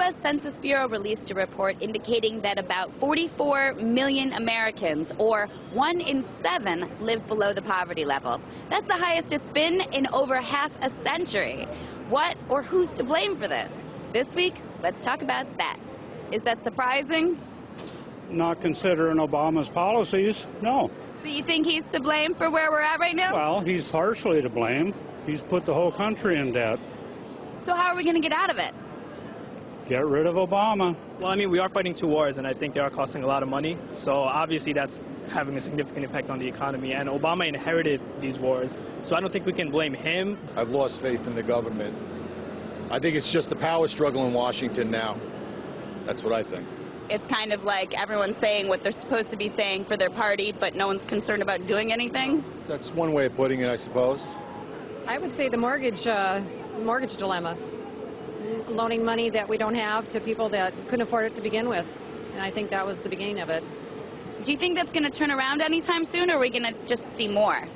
U.S. Census Bureau released a report indicating that about 44 million Americans, or 1 in 7, live below the poverty level. That's the highest it's been in over half a century. What or who's to blame for this? This week, let's talk about that. Is that surprising? Not considering Obama's policies, no. So you think he's to blame for where we're at right now? Well, he's partially to blame. He's put the whole country in debt. So how are we going to get out of it? Get rid of Obama. Well, I mean, we are fighting 2 wars, and I think they are costing a lot of money. So obviously that's having a significant impact on the economy. And Obama inherited these wars, so I don't think we can blame him. I've lost faith in the government. I think it's just a power struggle in Washington now. That's what I think. It's kind of like everyone's saying what they're supposed to be saying for their party, but no one's concerned about doing anything. That's one way of putting it, I suppose. I would say the mortgage dilemma. Loaning money that we don't have to people that couldn't afford it to begin with. And I think that was the beginning of it. Do you think that's going to turn around anytime soon, or are we going to just see more?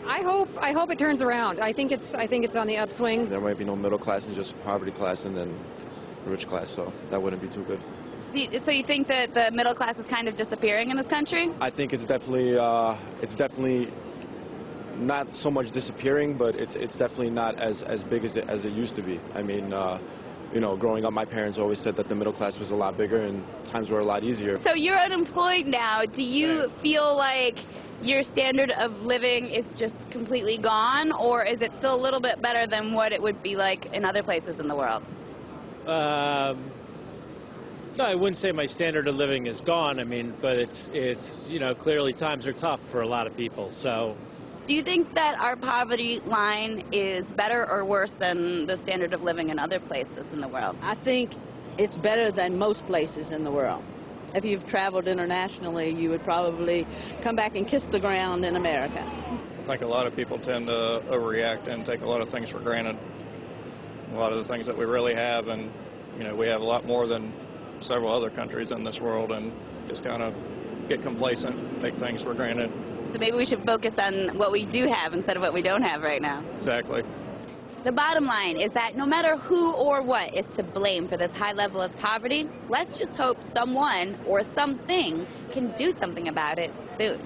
I hope it turns around. I think it's on the upswing. There might be no middle class and just poverty class and then rich class, so that wouldn't be too good. So you think that the middle class is kind of disappearing in this country? I think it's definitely not so much disappearing, but it's definitely not as big as it used to be. I mean, you know, growing up, my parents always said that the middle class was a lot bigger and times were a lot easier. So you're unemployed now. Do you feel like your standard of living is just completely gone, or is it still a little bit better than what it would be like in other places in the world? No, I wouldn't say my standard of living is gone. I mean, but it's you know, clearly times are tough for a lot of people. So, do you think that our poverty line is better or worse than the standard of living in other places in the world? I think it's better than most places in the world. If you've traveled internationally, you would probably come back and kiss the ground in America. I think a lot of people tend to overreact and take a lot of things for granted. A lot of the things that we really have, and you know, we have a lot more than several other countries in this world, and just kind of get complacent, take things for granted. So maybe we should focus on what we do have instead of what we don't have right now. Exactly. The bottom line is that no matter who or what is to blame for this high level of poverty, let's just hope someone or something can do something about it soon.